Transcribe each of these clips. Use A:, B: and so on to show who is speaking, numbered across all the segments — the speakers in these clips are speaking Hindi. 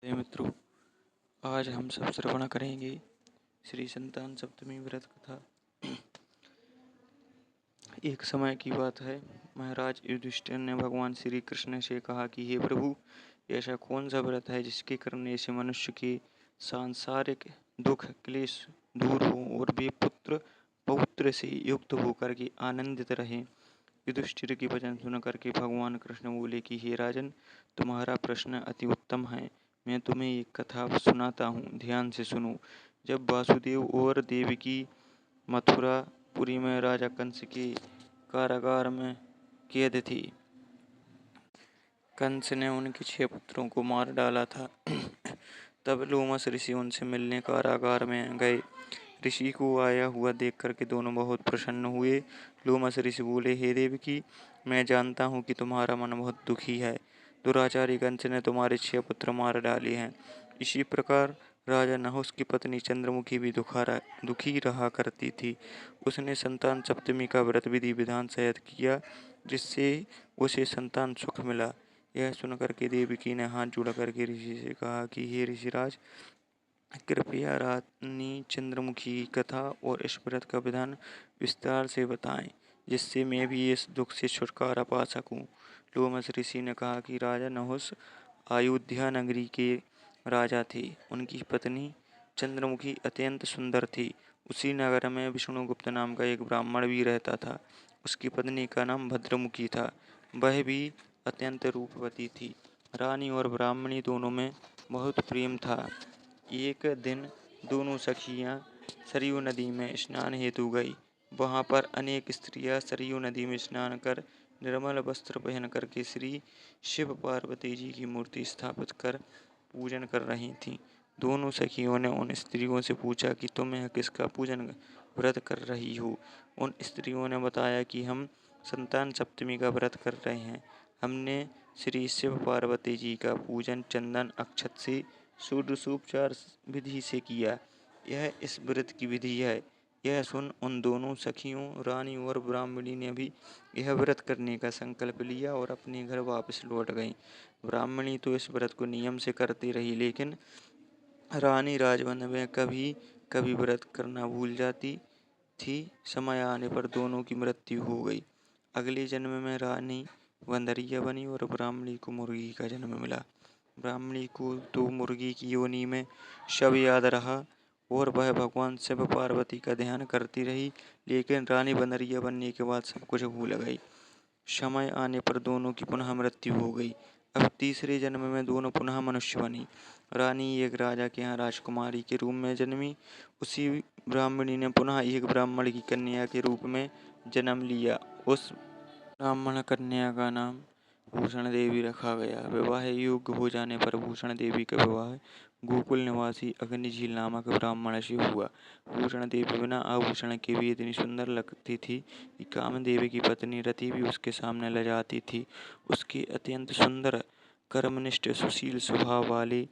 A: मित्रों, आज हम सब श्रवण करेंगे श्री संतान सप्तमी व्रत कथा। एक समय की बात है, महाराज युधिष्ठिर ने भगवान श्री कृष्ण से कहा कि हे प्रभु, ऐसा कौन सा व्रत है जिसके करने से मनुष्य के सांसारिक दुख क्लेश दूर हो और वे पुत्र पौत्र से युक्त होकर के आनंदित रहें। युधिष्ठिर की वचन सुन करके भगवान कृष्ण बोले कि हे राजन, तुम्हारा प्रश्न अति उत्तम है। मैं तुम्हें एक कथा सुनाता हूँ, ध्यान से सुनो। जब वासुदेव और देवकी मथुरापुरी में राजा कंस के कारागार में कैद थी, कंस ने उनके 6 पुत्रों को मार डाला था। तब लोमस ऋषि उनसे मिलने कारागार में गए। ऋषि को आया हुआ देख करके दोनों बहुत प्रसन्न हुए। लोमस ऋषि बोले, हे देवकी, मैं जानता हूँ कि तुम्हारा मन बहुत दुखी है। दुराचारी कंस ने तुम्हारे 6 पुत्र मार डाले हैं। इसी प्रकार राजा नहुस की पत्नी चंद्रमुखी भी दुखी रहा करती थी। उसने संतान सप्तमी का व्रत विधि विधान सहित किया, जिससे उसे संतान सुख मिला। यह सुनकर के देवकी ने हाथ जोड़ करके ऋषि से कहा कि हे ऋषिराज, कृपया रानी चंद्रमुखी की कथा और इस व्रत का विधान विस्तार से बताएं, जिससे मैं भी इस दुख से छुटकारा पा सकूं। लोमस ऋषि ने कहा कि राजा नहुस अयोध्या नगरी के राजा थे। उनकी पत्नी चंद्रमुखी अत्यंत सुंदर थी। उसी नगर में विष्णुगुप्त नाम का एक ब्राह्मण भी रहता था। उसकी पत्नी का नाम भद्रमुखी था। वह भी अत्यंत रूपवती थी। रानी और ब्राह्मणी दोनों में बहुत प्रेम था। एक दिन दोनों सखियां सरयू नदी में स्नान हेतु गई। वहां पर अनेक स्त्रियां सरयू नदी में स्नान कर निर्मल वस्त्र पहन करके श्री शिव पार्वती जी की मूर्ति स्थापित कर पूजन कर रही थीं। दोनों सखियों ने उन स्त्रियों से पूछा कि तुम यह किसका पूजन व्रत कर रही हो। उन स्त्रियों ने बताया कि हम संतान सप्तमी का व्रत कर रहे हैं। हमने श्री शिव पार्वती जी का पूजन चंदन अक्षत से षोडशोपचार विधि से किया। यह इस व्रत की विधि है। यह सुन उन दोनों सखियों, रानी और ब्राह्मणी ने भी यह व्रत करने का संकल्प लिया और अपने घर वापस लौट गईं। ब्राह्मणी तो इस व्रत को नियम से करती रही, लेकिन रानी राजवंश में कभी कभी व्रत करना भूल जाती थी। समय आने पर दोनों की मृत्यु हो गई। अगले जन्म में रानी वंदरिया बनी और ब्राह्मणी को मुर्गी का जन्म मिला। ब्राह्मणी को तो मुर्गी की योनि में शव याद रहा और वह भगवान शिव पार्वती का ध्यान करती रही, लेकिन रानी वंदरिया बनने के बाद सब कुछ भूल गई। समय आने पर दोनों की पुनः मृत्यु हो गई। अब तीसरे जन्म में दोनों पुनः मनुष्य बनी। रानी एक राजा के यहाँ राजकुमारी के रूप में जन्मी। उसी ब्राह्मणी ने पुनः एक ब्राह्मण की कन्या के रूप में जन्म लिया। उस ब्राह्मण कन्या का नाम भूषण देवी रखा गया। विवाह योग्य हो जाने पर भूषण देवी का विवाह गोकुल निवासी अग्निझील नामक ब्राह्मण से हुआ। भूषण देवी बिना आभूषण के भी इतनी सुंदर लगती थी कि कामदेव की पत्नी रति भी उसके सामने ल जाती थी। उसके अत्यंत सुंदर, कर्मनिष्ठ, सुशील स्वभाव वाले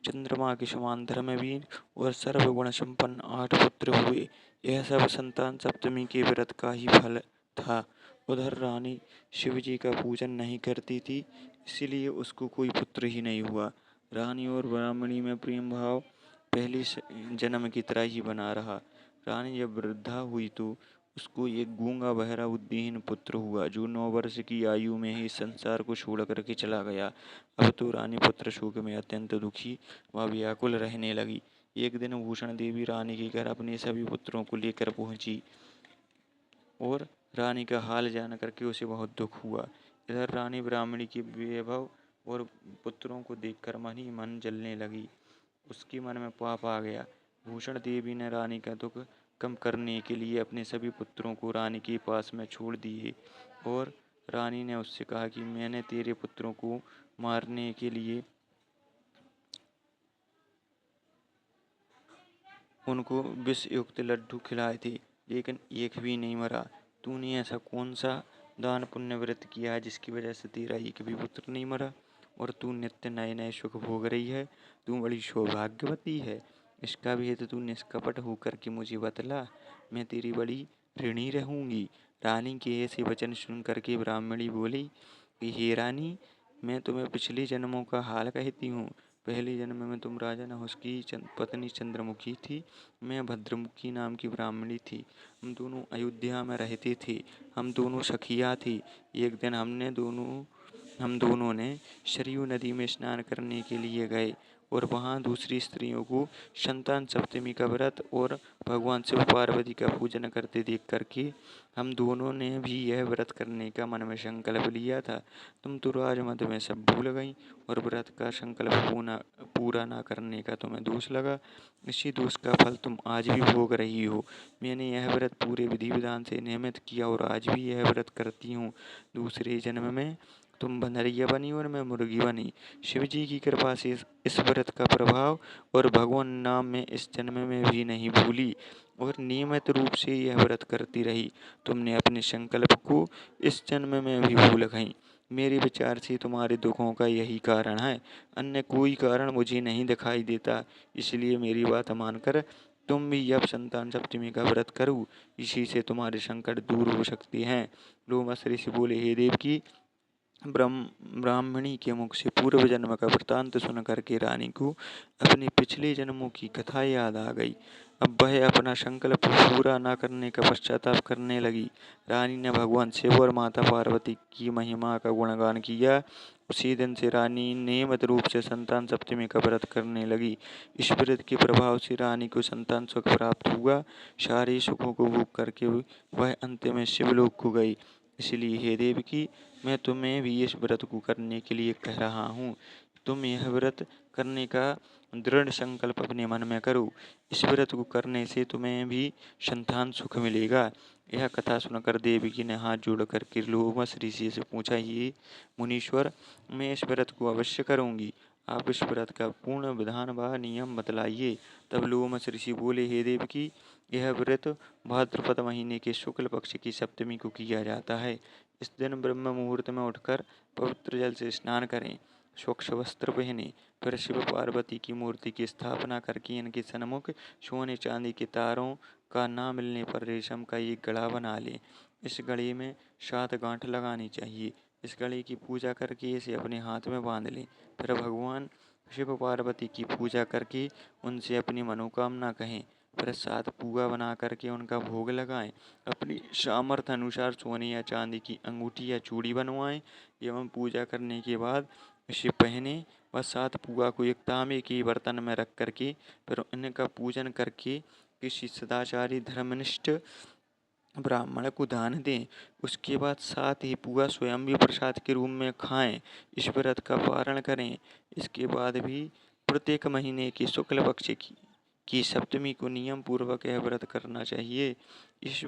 A: चंद्रमा के समान धर्मवीर और सर्वगुण संपन्न 8 पुत्र हुए। यह सब संतान सप्तमी के व्रत का ही फल था। उधर रानी शिवजी का पूजन नहीं करती थी, इसलिए उसको कोई पुत्र ही नहीं हुआ। रानी और ब्राह्मणी में प्रेम भाव पहले जन्म की तरह ही बना रहा। रानी जब वृद्धा हुई तो उसको एक गूंगा बहरा बुद्धिहीन पुत्र हुआ, जो 9 वर्ष की आयु में ही संसार को छोड़ करके चला गया। अब तो रानी पुत्र शोक में अत्यंत दुखी व व्याकुल रहने लगी। एक दिन भूषण देवी रानी के घर अपने सभी पुत्रों को लेकर पहुंची और रानी का हाल जान करके उसे बहुत दुख हुआ। इधर रानी ब्राह्मणी के वैभव और पुत्रों को देखकर मन ही मन जलने लगी। उसके मन में पाप आ गया। भूषण देवी ने रानी का दुख कम करने के लिए अपने सभी पुत्रों को रानी के पास में छोड़ दिए और रानी ने उससे कहा कि मैंने तेरे पुत्रों को मारने के लिए उनको विष युक्त लड्डू खिलाए थे, लेकिन एक भी नहीं मरा। तूने ऐसा कौन सा दान पुण्य व्रत किया है जिसकी वजह से तेरा एक भी पुत्र नहीं मरा और तू नित्य नए नए सुख भोग रही है? तू बड़ी सौभाग्यवती है। इसका भेद तू निष्कपट होकर के मुझे बतला, मैं तेरी बड़ी ऋणी रहूंगी। रानी के ऐसे वचन सुन करके ब्राह्मणी बोली कि हे रानी, मैं तुम्हें पिछले जन्मों का हाल कहती हूँ। पहले जन्म में तुम राजा नहुष की पत्नी चंद्रमुखी थी, मैं भद्रमुखी नाम की ब्राह्मणी थी। हम दोनों अयोध्या में रहते थे। हम दोनों सखिया थी। एक दिन हम दोनों ने सरयू नदी में स्नान करने के लिए गए और वहाँ दूसरी स्त्रियों को संतान सप्तमी का व्रत और भगवान शिव पार्वती का पूजन करते देख करके हम दोनों ने भी यह व्रत करने का मन में संकल्प लिया था। तुम तो राजमद में सब भूल गई और व्रत का संकल्प पूरा ना करने का तुम्हें दोष लगा। इसी दोष का फल तुम आज भी भोग रही हो। मैंने यह व्रत पूरे विधि विधान से नियमित किया और आज भी यह व्रत करती हूँ। दूसरे जन्म में तुम बनरिया बनी और मैं मुर्गी बनी। शिव जी की कृपा से इस व्रत का प्रभाव और भगवान नाम में इस जन्म में भी नहीं भूली और नियमित रूप से यह व्रत करती रही। तुमने अपने संकल्प को इस जन्म में भी भूल गई। मेरे विचार से तुम्हारे दुखों का यही कारण है, अन्य कोई कारण मुझे नहीं दिखाई देता। इसलिए मेरी बात मानकर तुम भी अब संतान सप्तमी का व्रत करो, इसी से तुम्हारे संकट दूर हो सकते हैं। लोमस ऋषि बोले, हे देव की ब्राह्मणी के मुख से पूर्व जन्म का वृतांत सुन करके रानी को अपने पिछले जन्मों की कथा याद आ गई। अब वह अपना संकल्प पूरा न करने का पश्चाताप करने लगी। रानी ने भगवान शिव और माता पार्वती की महिमा का गुणगान किया। उसी दिन से रानी नियमित रूप से संतान सप्तमी का व्रत करने लगी। इस व्रत के प्रभाव से रानी को संतान सुख प्राप्त हुआ। सारे सुखों को भोग करके वह अंत में शिवलोक को गई। इसलिए हे देव की, मैं तुम्हें भी इस व्रत को करने के लिए कह रहा हूँ। तुम यह व्रत करने का दृढ़ संकल्प अपने मन में करो। इस व्रत को करने से तुम्हें भी संतान सुख मिलेगा। यह कथा सुनकर देवकी ने हाथ जोड़कर लोमस ऋषि से पूछा, ये मुनीश्वर, मैं इस व्रत को अवश्य करूँगी। आप इस व्रत का पूर्ण विधान व नियम बतलाइए। तब लोमस ऋषि बोले, हे देवकी, यह व्रत भाद्रपद महीने के शुक्ल पक्ष की सप्तमी को किया जाता है। इस दिन ब्रह्म मुहूर्त में उठकर पवित्र जल से स्नान करें, स्वच्छ वस्त्र पहने, फिर शिव पार्वती की मूर्ति की स्थापना करके इनके सन्मुख सोने चांदी के तारों का ना मिलने पर रेशम का एक गड़ा बना लें। इस गड़े में 7 गांठ लगानी चाहिए। इस गड़े की पूजा करके इसे अपने हाथ में बांध लें। फिर भगवान शिव पार्वती की पूजा करके उनसे अपनी मनोकामना कहें। फिर 7 पुआ बना करके उनका भोग लगाएं। अपनी सामर्थ्य अनुसार सोने या चांदी की अंगूठी या चूड़ी बनवाएं एवं पूजा करने के बाद इसे पहने व 7 पुआ को एक तांबे के बर्तन में रख करके फिर इनका पूजन करके किसी सदाचारी धर्मनिष्ठ ब्राह्मण को दान दें। उसके बाद 7 ही पुआ स्वयं भी प्रसाद के रूप में खाएं। इस व्रत का पारण करें। इसके बाद भी प्रत्येक महीने की शुक्ल पक्ष की सप्तमी को नियम पूर्वक यह व्रत करना चाहिए। इस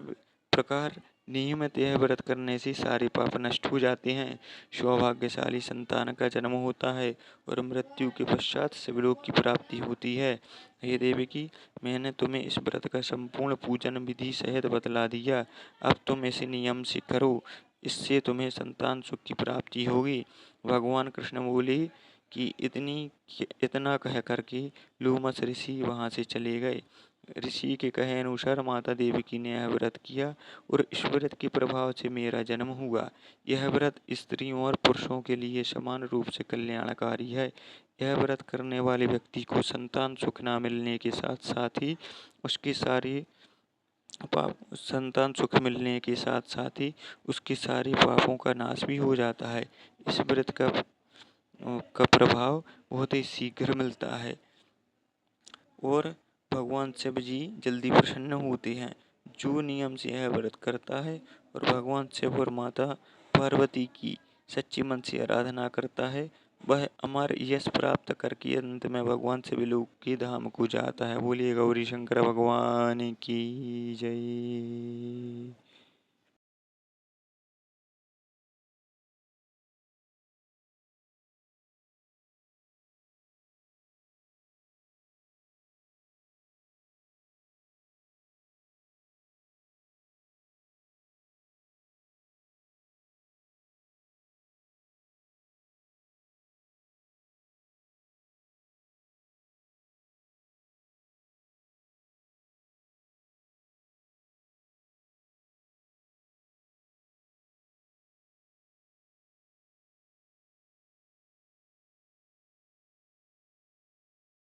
A: प्रकार नियमित यह व्रत करने से सारे पाप नष्ट हो जाते हैं, सौभाग्यशाली संतान का जन्म होता है और मृत्यु के पश्चात शिवलोक की प्राप्ति होती है। हे देवकी, मैंने तुम्हें इस व्रत का संपूर्ण पूजन विधि सहित बतला दिया। अब तुम इसे नियम से करो, इससे तुम्हें संतान सुख की प्राप्ति होगी। भगवान कृष्ण बोले कि इतना कह करके लोमस ऋषि वहाँ से चले गए। ऋषि के कहे अनुसार माता देवकी ने यह व्रत किया और इस व्रत के प्रभाव से मेरा जन्म हुआ। यह व्रत स्त्रियों और पुरुषों के लिए समान रूप से कल्याणकारी है। यह व्रत करने वाले व्यक्ति को संतान सुख न मिलने के साथ साथ ही उसके सारे उसके सारे पापों का नाश भी हो जाता है। इस व्रत का प्रभाव बहुत ही शीघ्र मिलता है और भगवान शिव जी जल्दी प्रसन्न होते हैं। जो नियम से यह व्रत करता है और भगवान शिव और माता पार्वती की सच्चे मन से आराधना करता है, वह अमर यश प्राप्त करके अंत में भगवान शिवलोक के धाम को जाता है। बोलिए गौरी शंकर भगवान की जय।